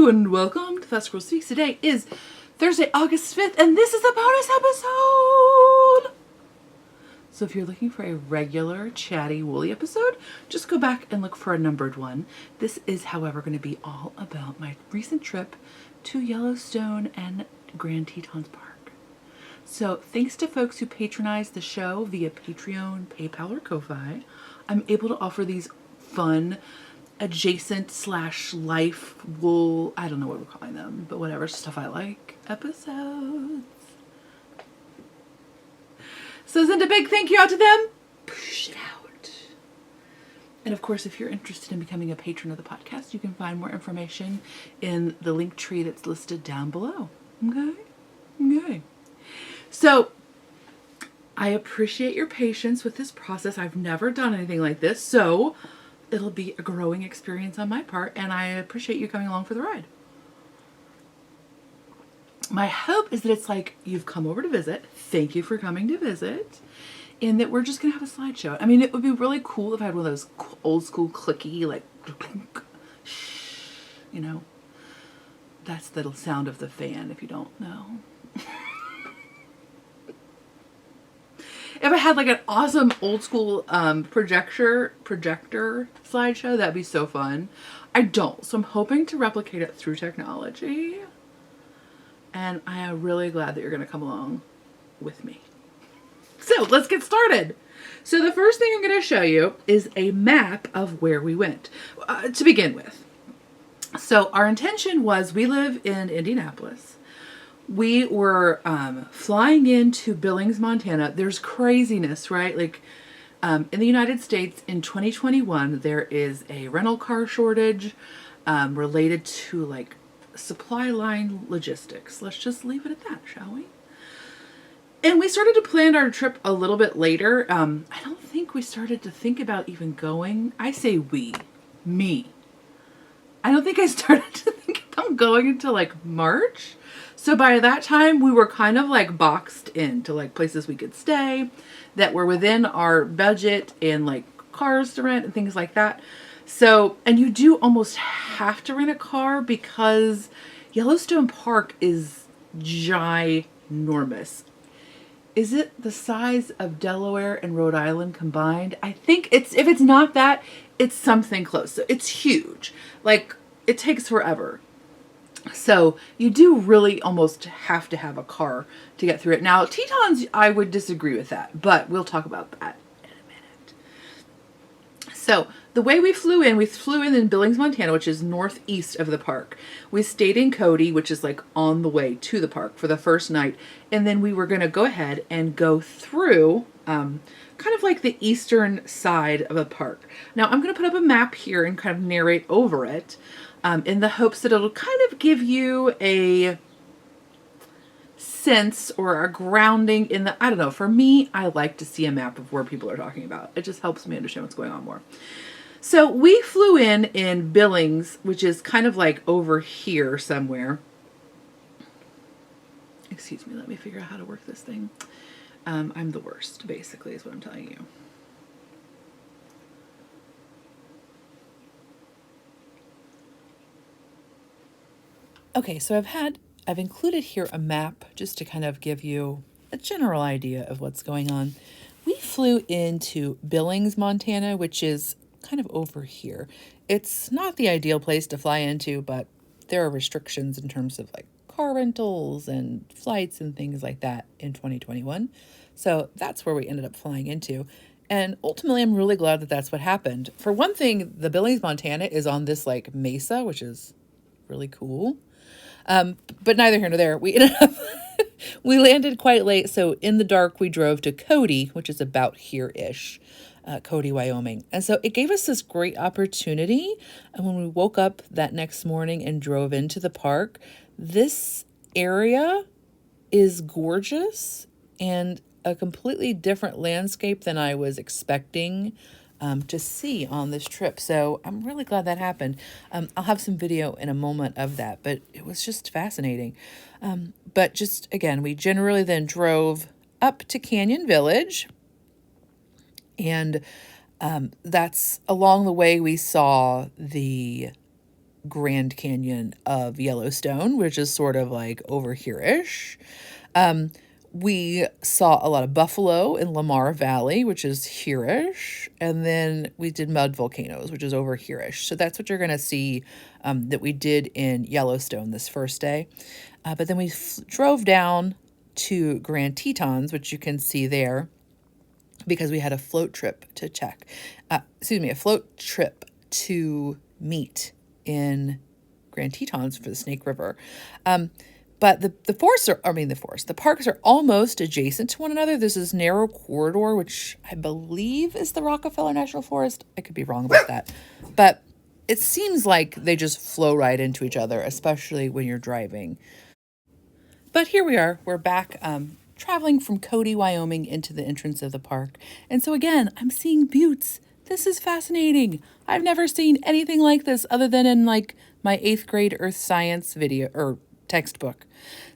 Hello and welcome to Fast Girl Speaks. Today is Thursday, August 5th, and this is a bonus episode! So if you're looking for a regular, chatty, woolly episode, just go back and look for a numbered one. This is, however, going to be all about my recent trip to Yellowstone and Grand Tetons Park. So thanks to folks who patronize the show via Patreon, PayPal, or Ko-Fi, I'm able to offer these fun adjacent / life wool, I don't know what we're calling them, but whatever, stuff I like, episodes. So send a big thank you out to them. Push it out. And of course, if you're interested in becoming a patron of the podcast, you can find more information in the link tree that's listed down below. Okay. So I appreciate your patience with this process. I've never done anything like this, so it'll be a growing experience on my part, and I appreciate you coming along for the ride. My hope is that it's like you've come over to visit. Thank you for coming to visit. And that we're just going to have a slideshow. I mean, it would be really cool if I had one of those old school clicky, like, you know, that's the sound of the fan if you don't know. If I had like an awesome old school projector slideshow, that'd be so fun. I don't, so I'm hoping to replicate it through technology. And I am really glad that you're going to come along with me. So let's get started. So the first thing I'm going to show you is a map of where we went to begin with. So our intention was, we live in Indianapolis. We were flying into Billings, Montana. There's craziness, right? Like in the United States in 2021, there is a rental car shortage related to like supply line logistics. Let's just leave it at that, shall we? And we started to plan our trip a little bit later. I don't think we started to think about even going. I say me. I don't think I started to think about going until like March. So by that time, we were kind of like boxed into like places we could stay that were within our budget and like cars to rent and things like that. So, and you do almost have to rent a car because Yellowstone Park is ginormous. Is it the size of Delaware and Rhode Island combined? I think if it's not that, it's something close. So it's huge. Like, it takes forever. So you do really almost have to have a car to get through it. Now, Tetons, I would disagree with that, but we'll talk about that in a minute. So the way we flew in Billings, Montana, which is northeast of the park. We stayed in Cody, which is like on the way to the park for the first night. And then we were going to go ahead and go through kind of like the eastern side of the park. Now I'm going to put up a map here and kind of narrate over it. In the hopes that it'll kind of give you a sense or a grounding in the, I don't know, for me, I like to see a map of where people are talking about. It just helps me understand what's going on more. So we flew in Billings, which is kind of like over here somewhere. Excuse me, let me figure out how to work this thing. I'm the worst, basically, is what I'm telling you. Okay, so I've included here a map just to kind of give you a general idea of what's going on. We flew into Billings, Montana, which is kind of over here. It's not the ideal place to fly into, but there are restrictions in terms of like car rentals and flights and things like that in 2021. So that's where we ended up flying into. And ultimately, I'm really glad that that's what happened. For one thing, the Billings, Montana is on this like mesa, which is really cool. But neither here nor there. We landed quite late. So in the dark, we drove to Cody, which is about here-ish, Cody, Wyoming. And so it gave us this great opportunity. And when we woke up that next morning and drove into the park, this area is gorgeous and a completely different landscape than I was expecting to see on this trip. So I'm really glad that happened. I'll have some video in a moment of that, but it was just fascinating. But just again, we generally then drove up to Canyon Village, and that's along the way we saw the Grand Canyon of Yellowstone, which is sort of like over here-ish. We saw a lot of buffalo in Lamar Valley, which is here-ish. And then we did mud volcanoes, which is over here-ish. So that's what you're going to see that we did in Yellowstone this first day. But then we drove down to Grand Tetons, which you can see there, because we had a float trip to check. A float trip to meet in Grand Tetons for the Snake River. But the parks are almost adjacent to one another. There's this narrow corridor, which I believe is the Rockefeller National Forest. I could be wrong about that. But it seems like they just flow right into each other, especially when you're driving. But here we are. We're back traveling from Cody, Wyoming into the entrance of the park. And so again, I'm seeing buttes. This is fascinating. I've never seen anything like this other than in like my 8th grade earth science video or textbook.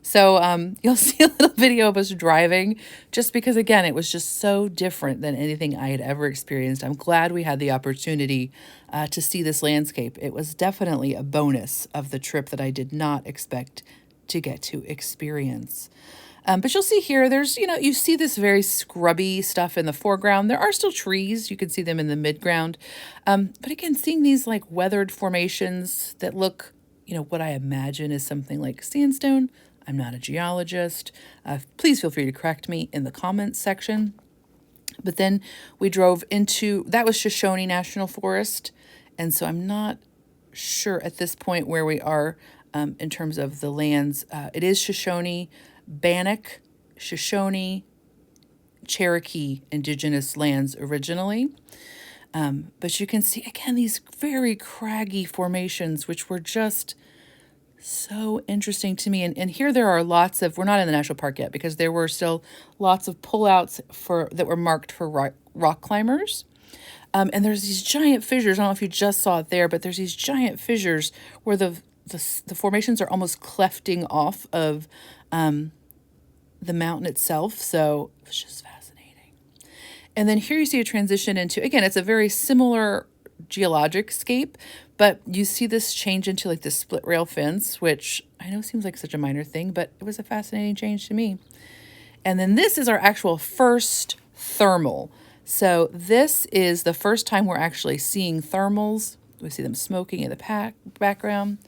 So you'll see a little video of us driving just because, again, it was just so different than anything I had ever experienced. I'm glad we had the opportunity to see this landscape. It was definitely a bonus of the trip that I did not expect to get to experience. But you'll see here, there's, you see this very scrubby stuff in the foreground. There are still trees. You can see them in the midground. But again, seeing these like weathered formations that look, what I imagine is something like sandstone. I'm not a geologist. Please feel free to correct me in the comments section. But then we drove into, that was Shoshone National Forest. And so I'm not sure at this point where we are in terms of the lands. It is Shoshone, Bannock, Shoshone, Cherokee indigenous lands originally. But you can see, again, these very craggy formations, which were just so interesting to me. And here there are lots of, we're not in the national park yet because there were still lots of pullouts that were marked for rock climbers. And there's these giant fissures. I don't know if you just saw it there, but there's these giant fissures where the formations are almost clefting off of the mountain itself. So it was just fascinating. And then here you see a transition into, again, it's a very similar geologic scape, but you see this change into like this split rail fence, which I know seems like such a minor thing, but it was a fascinating change to me. And then this is our actual first thermal. So this is the first time we're actually seeing thermals. We see them smoking in the background.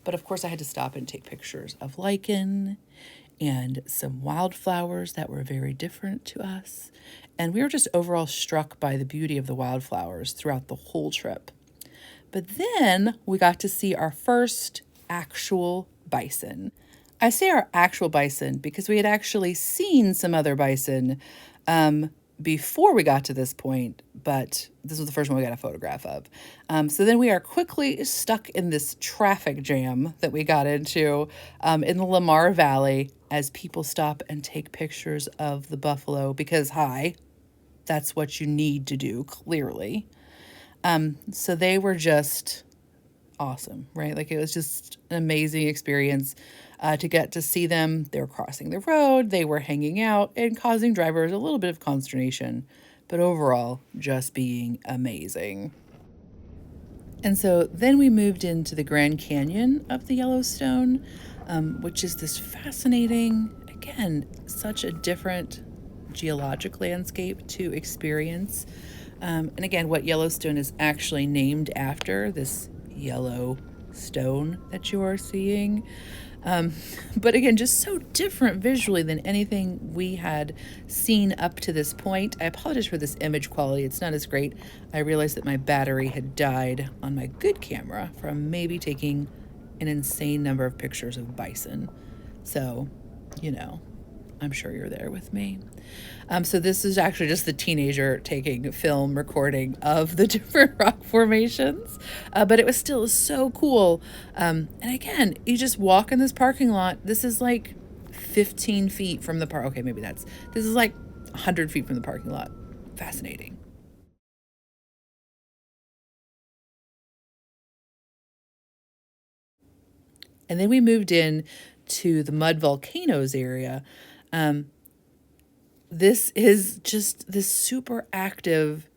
But of course I had to stop and take pictures of lichen and some wildflowers that were very different to us. And we were just overall struck by the beauty of the wildflowers throughout the whole trip. But then we got to see our first actual bison. I say our actual bison because we had actually seen some other bison before we got to this point, but this was the first one we got a photograph of. So then we are quickly stuck in this traffic jam that we got into in the Lamar Valley as people stop and take pictures of the buffalo because, hi, that's what you need to do, clearly. So they were just awesome, right? Like it was just an amazing experience to get to see them. They were crossing the road, they were hanging out and causing drivers a little bit of consternation, but overall just being amazing. And so then we moved into the Grand Canyon of the Yellowstone, which is this fascinating, again, such a different geologic landscape to experience. And again, what Yellowstone is actually named after, this yellow stone that you are seeing. But again, just so different visually than anything we had seen up to this point. I apologize for this image quality. It's not as great. I realized that my battery had died on my good camera from maybe taking an insane number of pictures of bison. So, I'm sure you're there with me. So this is actually just the teenager taking film recording of the different rock formations. But it was still so cool. And again, you just walk in this parking lot. This is like 15 feet from the park. Okay, this is like 100 feet from the parking lot. Fascinating. And then we moved in to the mud volcanoes area. This is just this super active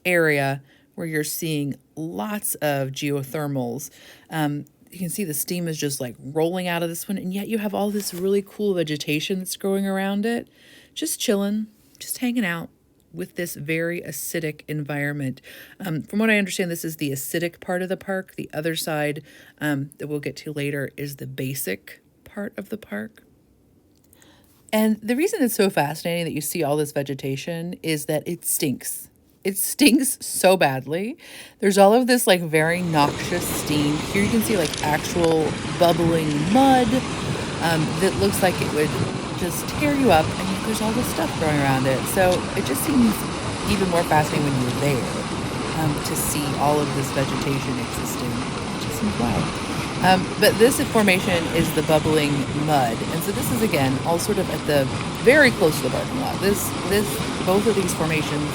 area where you're seeing lots of geothermals. You can see the steam is just like rolling out of this one, and yet you have all this really cool vegetation that's growing around it. Just chilling, just hanging out with this very acidic environment. From what I understand, this is the acidic part of the park. The other side that we'll get to later is the basic part of the park. And the reason it's so fascinating that you see all this vegetation is that it stinks. It stinks so badly. There's all of this like very noxious steam. Here you can see like actual bubbling mud that looks like it would just tear you up, and there's all this stuff growing around it. So it just seems even more fascinating when you're there to see all of this vegetation existing. It just seems wild. But this formation is the bubbling mud. And so this is, again, all sort of at the very close to the parking lot. Both of these formations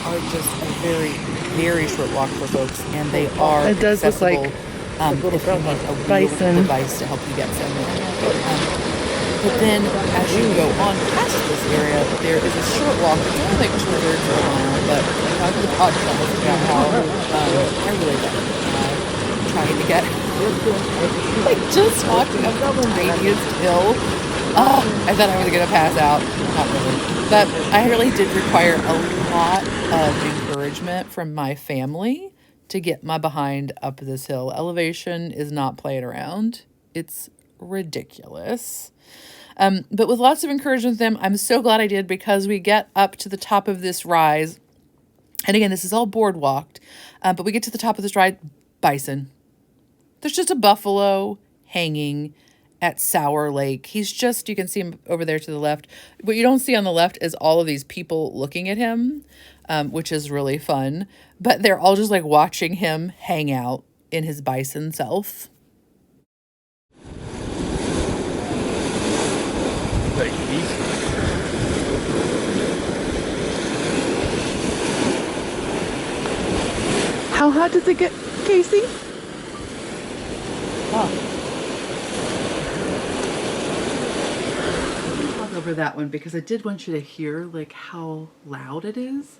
are just a very, very short walk for folks, and they are it does accessible look like if you need a wheel Bison device to help you get somewhere. But then as you go on past this area, there is a short walk. It's only like 2 thirds of a mile, but I talked to the podcast about how I really love trying to get like just walking up the tiniest hill. Oh, I thought I was gonna pass out. Not really. But I really did require a lot of encouragement from my family to get my behind up this hill. Elevation is not playing around. It's ridiculous. But with lots of encouragement with them, I'm so glad I did, because we get up to the top of this rise. And again, this is all boardwalked. But we get to the top of this ride, bison. There's just a buffalo hanging at Sour Lake. He's just, you can see him over there to the left. What you don't see on the left is all of these people looking at him, which is really fun. But they're all just like watching him hang out in his bison self. How hot does it get, Casey? Talk over that one because I did want you to hear like how loud it is.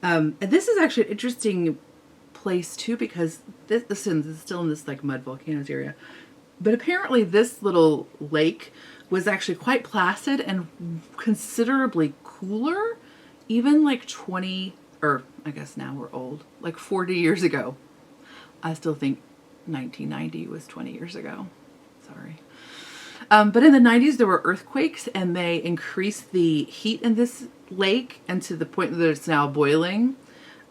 And this is actually an interesting place too, because this is still in this like mud volcanoes area. But apparently this little lake was actually quite placid and considerably cooler, even like 20, or I guess now we're old, like 40 years ago. I still think 1990 was 20 years ago. Sorry. But in the 90s, there were earthquakes, and they increased the heat in this lake, and to the point that it's now boiling.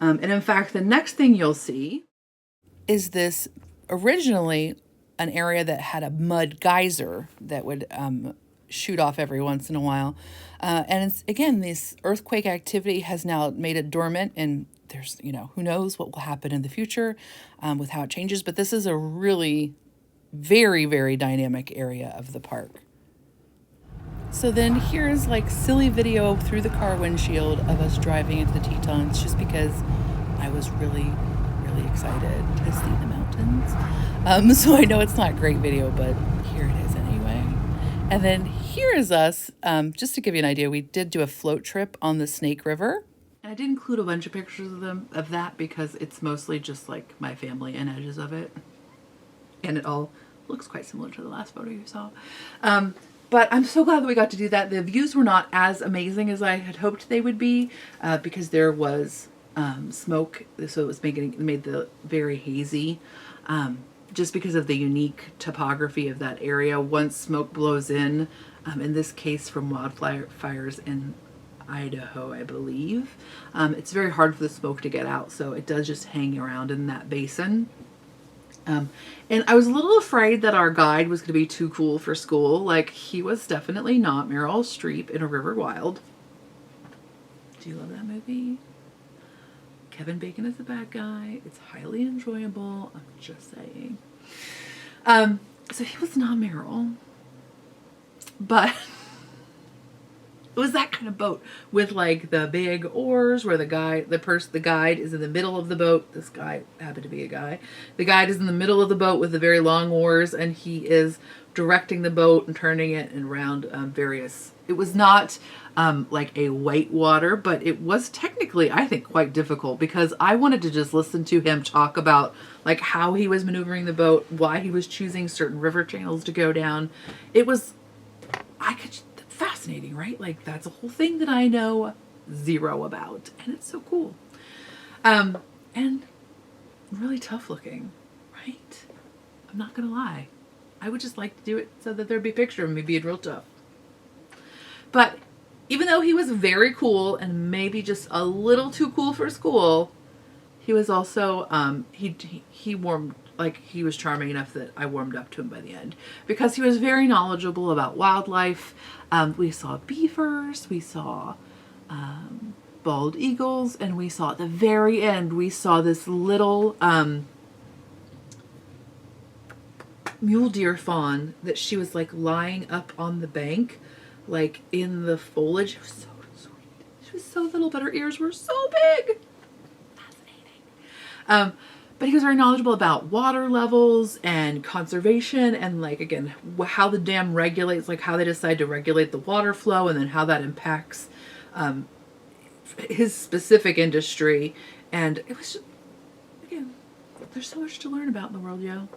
And in fact, the next thing you'll see is this originally an area that had a mud geyser that would shoot off every once in a while. And it's, again, this earthquake activity has now made it dormant, and there's, who knows what will happen in the future with how it changes. But this is a really very, very dynamic area of the park. So then here's like silly video through the car windshield of us driving into the Tetons, just because I was really, really excited to see the mountains. So I know it's not great video, but here it is anyway. And then here is us, just to give you an idea, we did do a float trip on the Snake River. And I did include a bunch of pictures of that because it's mostly just like my family and edges of it. And it all looks quite similar to the last photo you saw. But I'm so glad that we got to do that. The views were not as amazing as I had hoped they would be, because there was smoke, so it was made the very hazy, just because of the unique topography of that area. Once smoke blows in this case from wildfires in Idaho, I believe, it's very hard for the smoke to get out, so it does just hang around in that basin. And I was a little afraid that our guide was going to be too cool for school. Like, he was definitely not Meryl Streep in A River Wild. Do you love that movie? Kevin Bacon is the bad guy. It's highly enjoyable. I'm just saying. So he was not Meryl. But It was that kind of boat with like the big oars where the guide is in the middle of the boat. This guy happened to be a guy. The guide is in the middle of the boat with the very long oars, and he is directing the boat and turning it around various. It was not like a whitewater, but it was technically, I think, quite difficult because I wanted to just listen to him talk about like how he was maneuvering the boat, why he was choosing certain river channels to go down. It was, fascinating, right? Like that's a whole thing that I know zero about, and it's so cool. And really tough looking, right? I'm not gonna lie. I would just like to do it so that there'd be a picture of me being real tough. But even though he was very cool and maybe just a little too cool for school, he was also he warmed, like he was charming enough that I warmed up to him by the end because he was very knowledgeable about wildlife. We saw beavers, we saw bald eagles, and we saw at the very end we saw this little mule deer fawn that she was like lying up on the bank, like in the foliage. It was so sweet. She was so little, but her ears were so big. Fascinating. But he was very knowledgeable about water levels and conservation and like, again, how the dam regulates, like how they decide to regulate the water flow and then how that impacts his specific industry. And it was just, again, there's so much to learn about in the world, yo.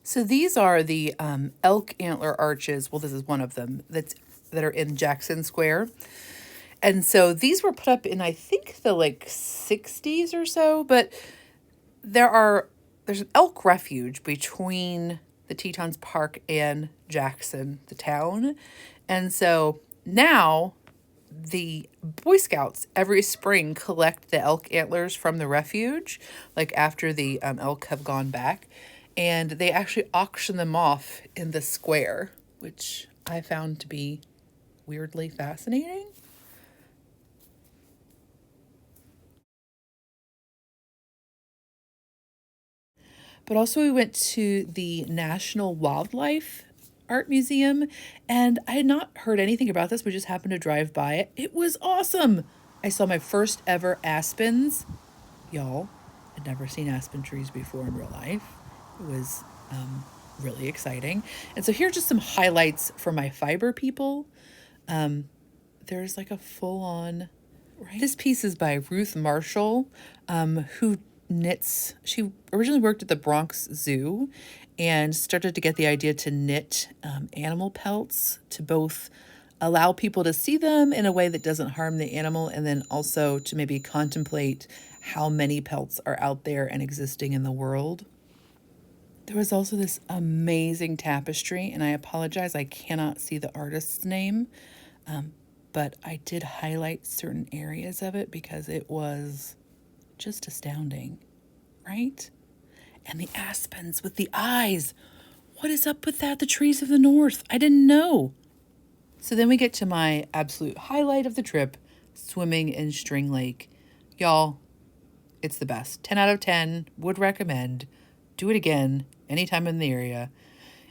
So these are the elk antler arches. Well, this is one of them that are in Jackson Square. And so these were put up in, I think, the like 60s or so. But there's an elk refuge between the Tetons Park and Jackson, the town. And so now the Boy Scouts every spring collect the elk antlers from the refuge, like after the elk have gone back. And they actually auction them off in the square, which I found to be weirdly fascinating. But also we went to the National Wildlife Art Museum, and I had not heard anything about this. We just happened to drive by it. It was awesome. I saw my first ever aspens. Y'all, I'd never seen aspen trees before in real life. It was really exciting. And so here are just some highlights for my fiber people. There's like a full-on, right? This piece is by Ruth Marshall, who knits. She originally worked at the Bronx Zoo and started to get the idea to knit animal pelts to both allow people to see them in a way that doesn't harm the animal and then also to maybe contemplate how many pelts are out there and existing in the world. There was also this amazing tapestry, and I apologize, I cannot see the artist's name, but I did highlight certain areas of it because it was just astounding, right? And the aspens with the eyes. What is up with that? The trees of the north. I didn't know. So then we get to my absolute highlight of the trip, swimming in String Lake. Y'all, it's the best. 10 out of 10, would recommend. Do it again, anytime in the area.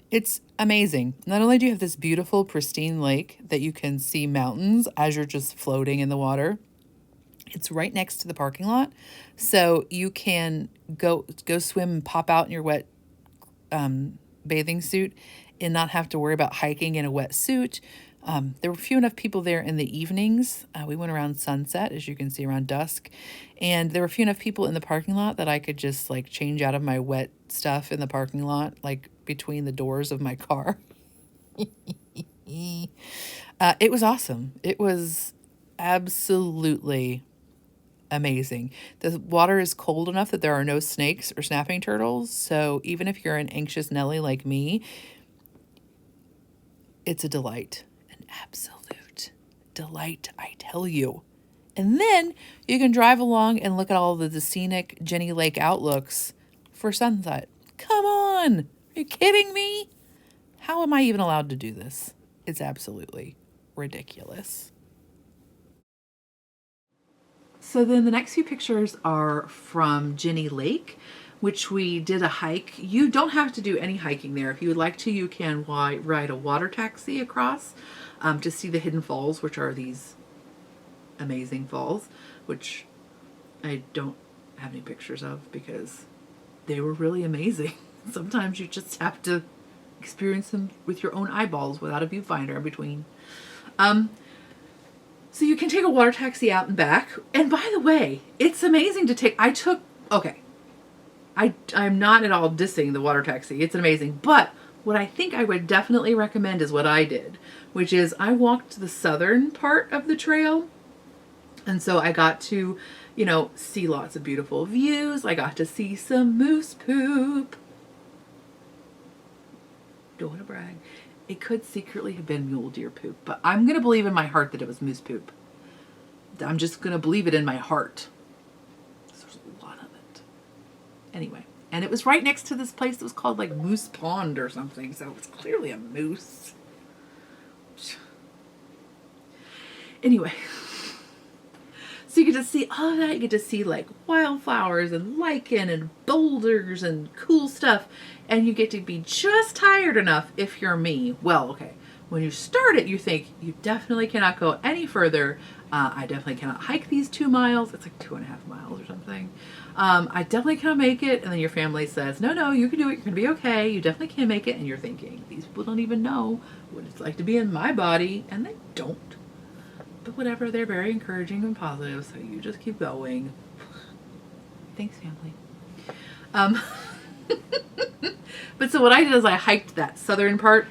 It's amazing. Not only do you have this beautiful, pristine lake that you can see mountains as you're just floating in the water, it's right next to the parking lot. So you can go swim and pop out in your wet bathing suit and not have to worry about hiking in a wet suit. There were few enough people there in the evenings. We went around sunset, as you can see, around dusk. And there were few enough people in the parking lot that I could just like change out of my wet stuff in the parking lot, like between the doors of my car. It was awesome. It was absolutely amazing. The water is cold enough that there are no snakes or snapping turtles. So even if you're an anxious Nelly like me, it's a delight. An absolute delight, I tell you. And then you can drive along and look at all of the scenic Jenny Lake outlooks for sunset. Come on. Are you kidding me? How am I even allowed to do this? It's absolutely ridiculous. So then the next few pictures are from Jenny Lake, which we did a hike. You don't have to do any hiking there. If you would like to, you can ride a water taxi across to see the hidden falls, which are these amazing falls, which I don't have any pictures of because they were really amazing. Sometimes you just have to experience them with your own eyeballs without a viewfinder in between. So you can take a water taxi out and back. And by the way, it's amazing to take. I'm not at all dissing the water taxi. It's amazing. But what I think I would definitely recommend is what I did, which is I walked the southern part of the trail. And so I got to, see lots of beautiful views. I got to see some moose poop. Don't want to brag. It could secretly have been mule deer poop, but I'm going to believe in my heart that it was moose poop. I'm just going to believe it in my heart. There's a lot of it. Anyway, and it was right next to this place that was called like Moose Pond or something, so it's clearly a moose. Anyway, so you get to see all of that. You get to see like wildflowers and lichen and boulders and cool stuff. And you get to be just tired enough if you're me. Well, okay. When you start it, you think you definitely cannot go any further. I definitely cannot hike these 2 miles. It's like 2.5 miles or something. I definitely cannot make it. And then your family says, no, you can do it. You're going to be okay. You definitely can make it. And you're thinking, these people don't even know what it's like to be in my body. And they don't. But whatever, they're very encouraging and positive. So you just keep going. Thanks, family. But so what I did is I hiked that southern part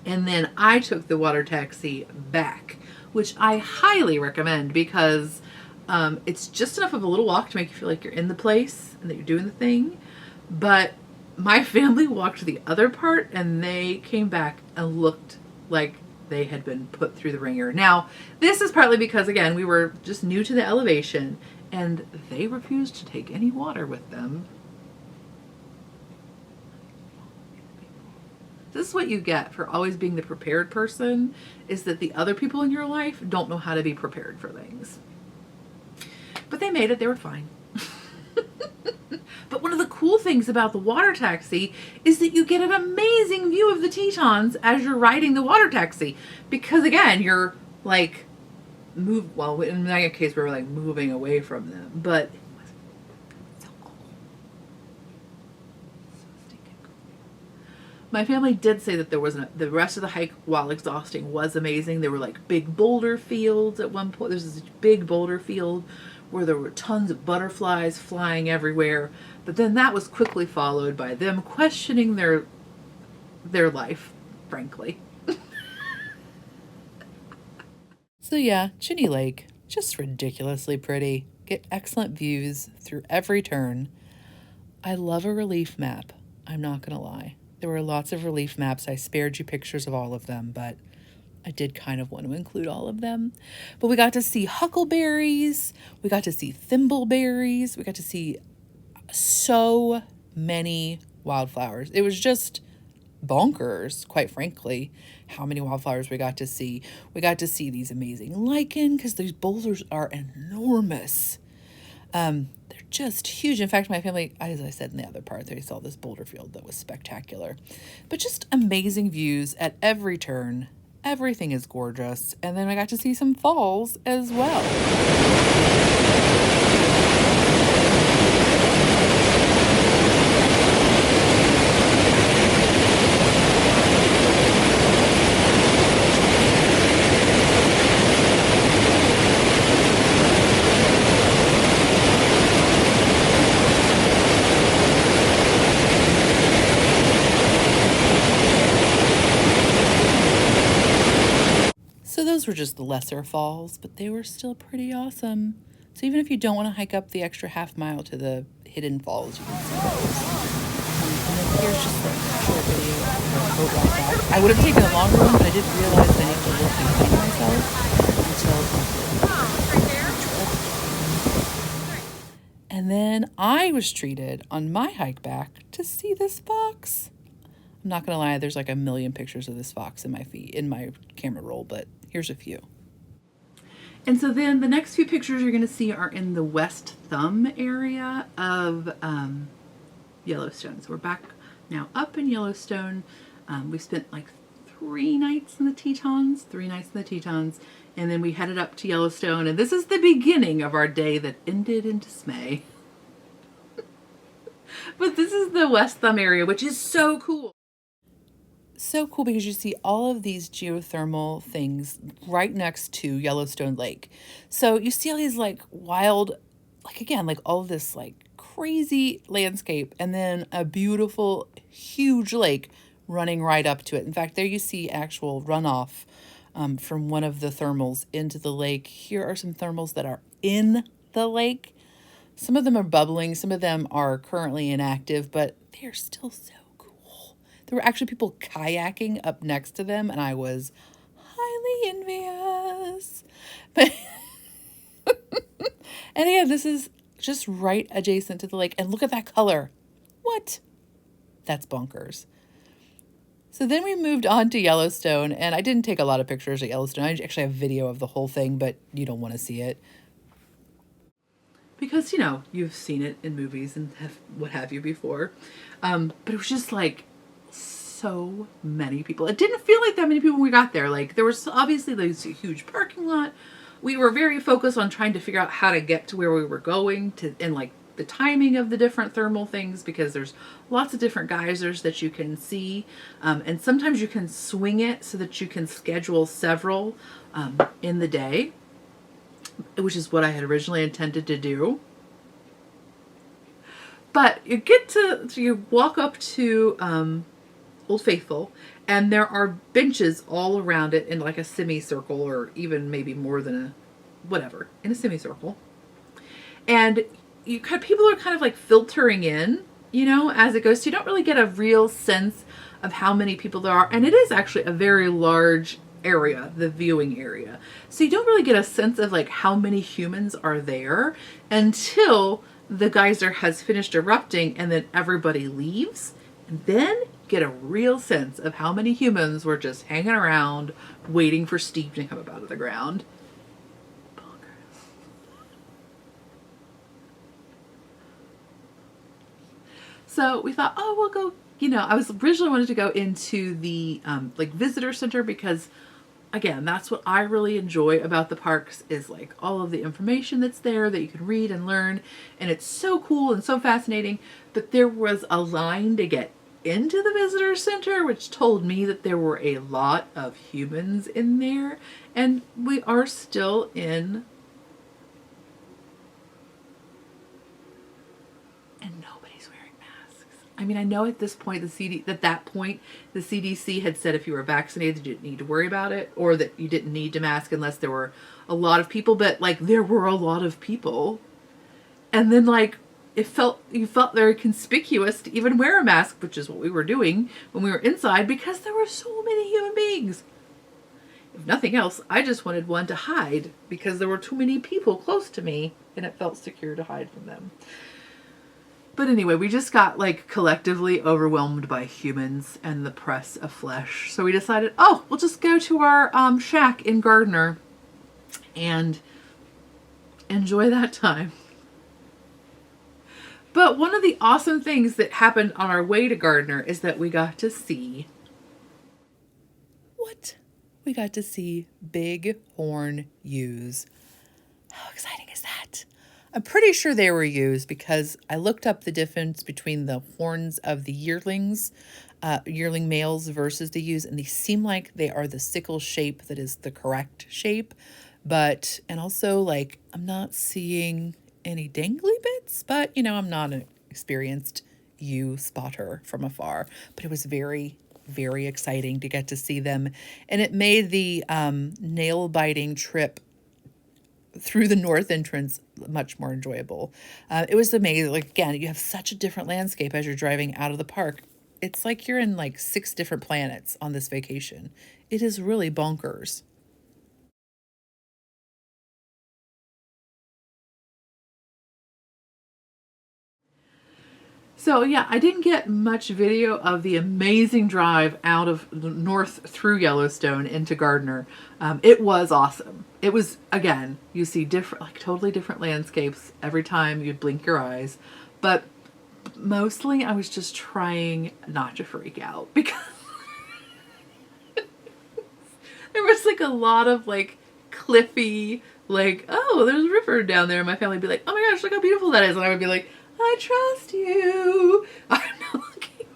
and then I took the water taxi back, which I highly recommend because it's just enough of a little walk to make you feel like you're in the place and that you're doing the thing. But my family walked the other part and they came back and looked like they had been put through the ringer. Now, this is partly because, again, we were just new to the elevation and they refused to take any water with them. This is what you get for always being the prepared person, is that the other people in your life don't know how to be prepared for things. But they made it. They were fine. But one of the cool things about the water taxi is that you get an amazing view of the Tetons as you're riding the water taxi. Because again, you're like, in my case, we were like moving away from them. But my family did say that there was the rest of the hike, while exhausting, was amazing. There were like big boulder fields at one point. There's this big boulder field where there were tons of butterflies flying everywhere. But then that was quickly followed by them questioning their life, frankly. So yeah, Chinny Lake, just ridiculously pretty. Get excellent views through every turn. I love a relief map. I'm not gonna lie. There were lots of relief maps. I spared you pictures of all of them, but I did kind of want to include all of them. But we got to see huckleberries. We got to see thimbleberries. We got to see so many wildflowers. It was just bonkers, quite frankly, how many wildflowers we got to see. We got to see these amazing lichen because these boulders are enormous. They're just huge. In fact, my family, as I said in the other part, they saw this boulder field that was spectacular. But just amazing views at every turn. Everything is gorgeous. And then I got to see some falls as well. So those were just the lesser falls, but they were still pretty awesome. So even if you don't want to hike up the extra half mile to the hidden falls, you can see those. And then here's just like a short video of a boat ride back. I would have taken a longer one, but I didn't realize I needed to look behind myself until and then I was treated on my hike back to see this fox. I'm not gonna lie, there's like a million pictures of this fox in my camera roll, but here's a few. And so then the next few pictures you're gonna see are in the West Thumb area of Yellowstone. So we're back now up in Yellowstone. We spent like 3 nights in the Tetons, and then we headed up to Yellowstone. And this is the beginning of our day that ended in dismay. But this is the West Thumb area, which is so cool. So cool because you see all of these geothermal things right next to Yellowstone Lake. So you see all these like wild, like again, like all of this like crazy landscape and then a beautiful, huge lake running right up to it. In fact, there you see actual runoff from one of the thermals into the lake. Here are some thermals that are in the lake. Some of them are bubbling. Some of them are currently inactive, but they are still so cool. There were actually people kayaking up next to them, and I was highly envious. But and again, this is just right adjacent to the lake. And look at that color. What? That's bonkers. So then we moved on to Yellowstone, and I didn't take a lot of pictures at Yellowstone. I actually have video of the whole thing, but you don't want to see it. Because, you know, you've seen it in movies and what have you before. But it was just like so many people. It didn't feel like that many people when we got there. Like there was obviously this huge parking lot. We were very focused on trying to figure out how to get to where we were going to, and like the timing of the different thermal things, because there's lots of different geysers that you can see. And sometimes you can swing it so that you can schedule several in the day, which is what I had originally intended to do. But you walk up to Old Faithful, and there are benches all around it in like a semicircle, or even maybe more than in a semicircle. And people are kind of like filtering in, you know, as it goes. So you don't really get a real sense of how many people there are. And it is actually a very large area, the viewing area. So you don't really get a sense of like how many humans are there until the geyser has finished erupting and then everybody leaves. And then get a real sense of how many humans were just hanging around waiting for steam to come up out of the ground. Bonkers. So we thought, oh, we'll go, you know, I was originally wanted to go into the like visitor center because again, that's what I really enjoy about the parks is like all of the information that's there that you can read and learn. And it's so cool and so fascinating. But there was a line to get into the visitor center, which told me that there were a lot of humans in there. And we are still in. And nobody's wearing masks. I mean, I know at this point, the CDC had said if you were vaccinated, you didn't need to worry about it, or that you didn't need to mask unless there were a lot of people. But like, there were a lot of people. And then like, you felt very conspicuous to even wear a mask, which is what we were doing when we were inside, because there were so many human beings. If nothing else, I just wanted one to hide because there were too many people close to me and it felt secure to hide from them. But anyway, we just got like collectively overwhelmed by humans and the press of flesh. So we decided, oh, we'll just go to our shack in Gardner and enjoy that time. But one of the awesome things that happened on our way to Gardner is that we got to see what? We got to see bighorn ewes. How exciting is that? I'm pretty sure they were ewes because I looked up the difference between the horns of the yearling males versus the ewes, and they seem like they are the sickle shape that is the correct shape. And also like I'm not seeing any dangly bits, but you know, I'm not an experienced ewe spotter from afar, but it was very, very exciting to get to see them. And it made the nail biting trip through the north entrance much more enjoyable. It was amazing. Like, again, you have such a different landscape as you're driving out of the park. It's like you're in like 6 different planets on this vacation. It is really bonkers. So yeah, I didn't get much video of the amazing drive out of north through Yellowstone into Gardner. It was awesome. It was, again, you see different, like totally different landscapes every time you'd blink your eyes. But mostly I was just trying not to freak out because there was like a lot of like cliffy, like, oh, there's a river down there. And my family would be like, oh my gosh, look how beautiful that is. And I would be like, I trust you. I'm not looking.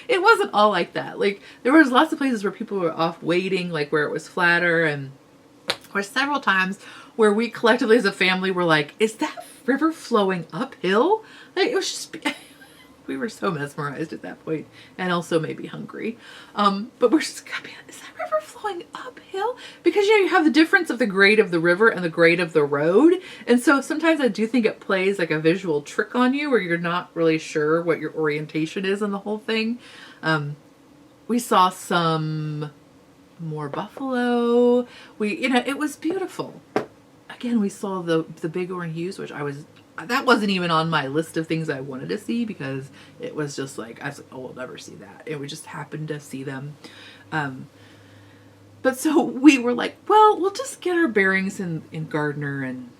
It wasn't all like that. Like, there was lots of places where people were off wading, like where it was flatter. And there were several times where we collectively as a family were like, is that river flowing uphill? Like, it was just... We were so mesmerized at that point, and also maybe hungry. But we're just, is that river flowing uphill? Because, you have the difference of the grade of the river and the grade of the road. And so sometimes I do think it plays like a visual trick on you where you're not really sure what your orientation is in the whole thing. We saw some more buffalo. It was beautiful. Again, we saw the bighorn ewes, which that wasn't even on my list of things I wanted to see because it was just like, I was like, oh, we'll never see that. And we just happened to see them. But so we were like, well, we'll just get our bearings in Gardner and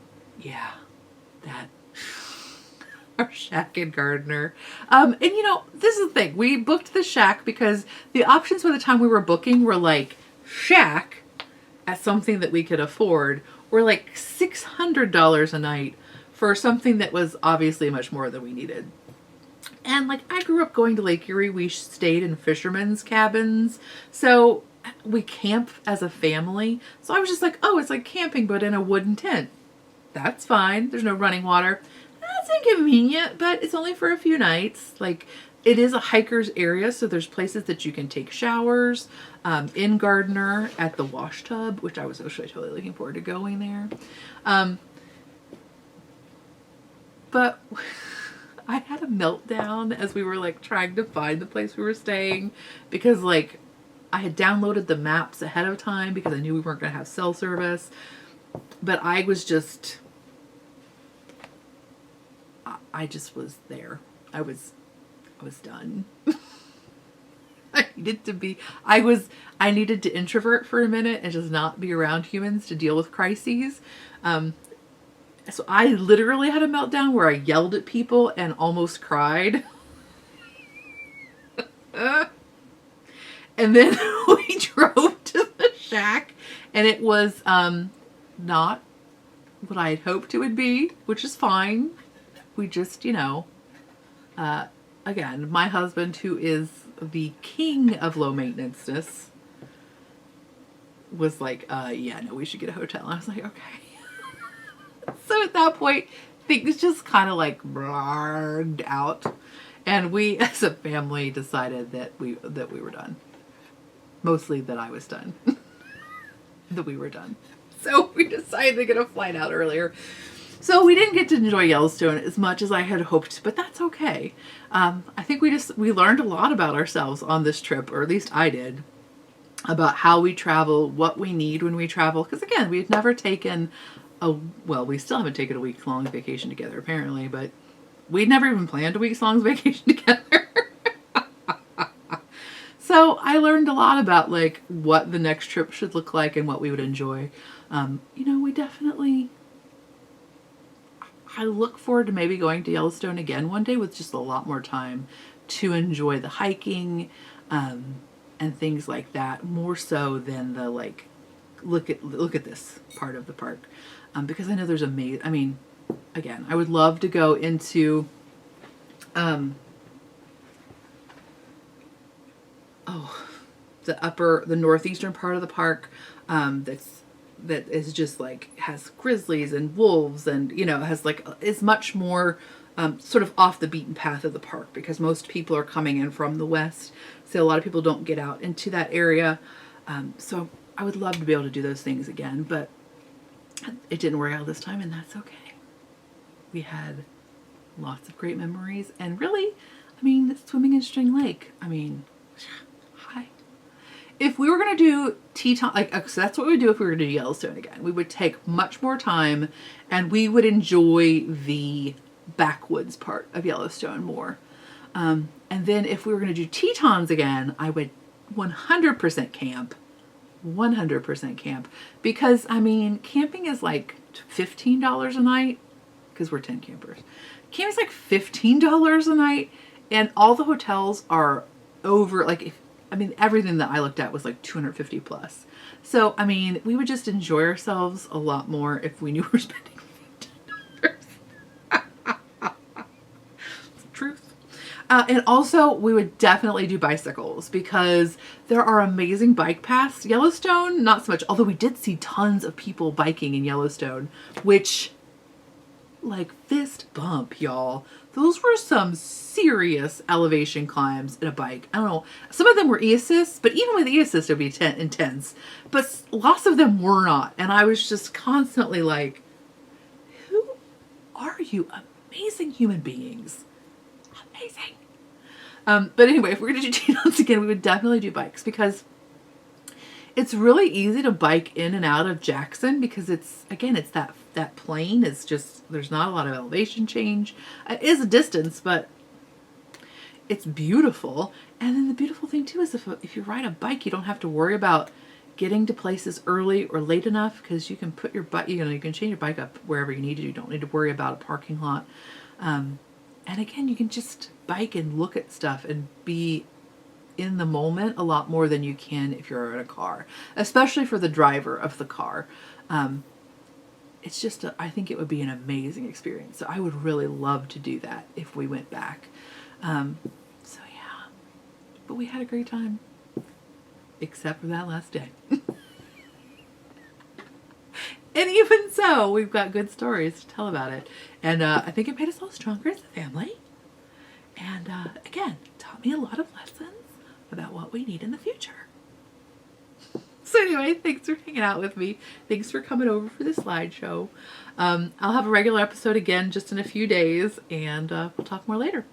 our shack in Gardner. And this is the thing. We booked the shack because the options by the time we were booking were like shack at something that we could afford or like $600 a night for something that was obviously much more than we needed. And like, I grew up going to Lake Erie. We stayed in fishermen's cabins. So we camp as a family. So I was just like, oh, it's like camping, but in a wooden tent. That's fine. There's no running water. That's inconvenient, but it's only for a few nights. Like, it is a hiker's area. So there's places that you can take showers, in Gardner at the wash tub, which I was actually totally looking forward to going there. But I had a meltdown as we were like trying to find the place we were staying because like I had downloaded the maps ahead of time because I knew we weren't going to have cell service. But I was just was there. I was done. I needed to introvert for a minute and just not be around humans to deal with crises. So I literally had a meltdown where I yelled at people and almost cried. And then we drove to the shack and it was not what I had hoped it would be, which is fine. We just, again, my husband, who is the king of low maintenance-ness, was like, we should get a hotel. And I was like, okay. So at that point, things just kind of like blarged out. And we, as a family, decided that we were done. Mostly that I was done. That we were done. So we decided to get a flight out earlier. So we didn't get to enjoy Yellowstone as much as I had hoped, but that's okay. I think we learned a lot about ourselves on this trip, or at least I did, about how we travel, what we need when we travel. Because again, we had never taken we still haven't taken a week-long vacation together apparently, but we'd never even planned a week-long vacation together. So I learned a lot about like what the next trip should look like and what we would enjoy. We definitely, I look forward to maybe going to Yellowstone again one day with just a lot more time to enjoy the hiking and things like that, more so than the like look at this part of the park. Because I know there's again, I would love to go into the northeastern part of the park that is just like has grizzlies and wolves and has like is much more sort of off the beaten path of the park because most people are coming in from the west, so a lot of people don't get out into that area. So I would love to be able to do those things again, but it didn't work out this time, and that's okay. We had lots of great memories, and really, swimming in String Lake. Hi. If we were going to do Tetons, so that's what we would do if we were going to do Yellowstone again. We would take much more time, and we would enjoy the backwoods part of Yellowstone more. And then if we were going to do Tetons again, I would 100% camp. 100% camp, because camping is like $15 a night because we're 10 campers. camping's like $15 a night, and all the hotels are over, like, everything that I looked at was like 250 plus. So, I mean, we would just enjoy ourselves a lot more if we knew we were spending $15. Truth. And also, we would definitely do bicycles because there are amazing bike paths. Yellowstone, not so much, although we did see tons of people biking in Yellowstone, which, like, fist bump, y'all. Those were some serious elevation climbs in a bike. I don't know. Some of them were e-assist, but even with e-assist, it would be intense. But lots of them were not. And I was just constantly like, who are you amazing human beings? Amazing. But anyway, if we're going to do Tetons again, we would definitely do bikes because it's really easy to bike in and out of Jackson because it's that plain is just, there's not a lot of elevation change. It is a distance, but it's beautiful. And then the beautiful thing too is if you ride a bike, you don't have to worry about getting to places early or late enough because you can put your bike, you can chain your bike up wherever you need to. You don't need to worry about a parking lot. And again, you can just bike and look at stuff and be in the moment a lot more than you can if you're in a car, especially for the driver of the car. It's just, I think it would be an amazing experience. So I would really love to do that if we went back. So yeah, but we had a great time, except for that last day. And even so, we've got good stories to tell about it. And I think it made us all stronger as a family. And again, taught me a lot of lessons about what we need in the future. So anyway, thanks for hanging out with me. Thanks for coming over for the slideshow. I'll have a regular episode again just in a few days, and we'll talk more later.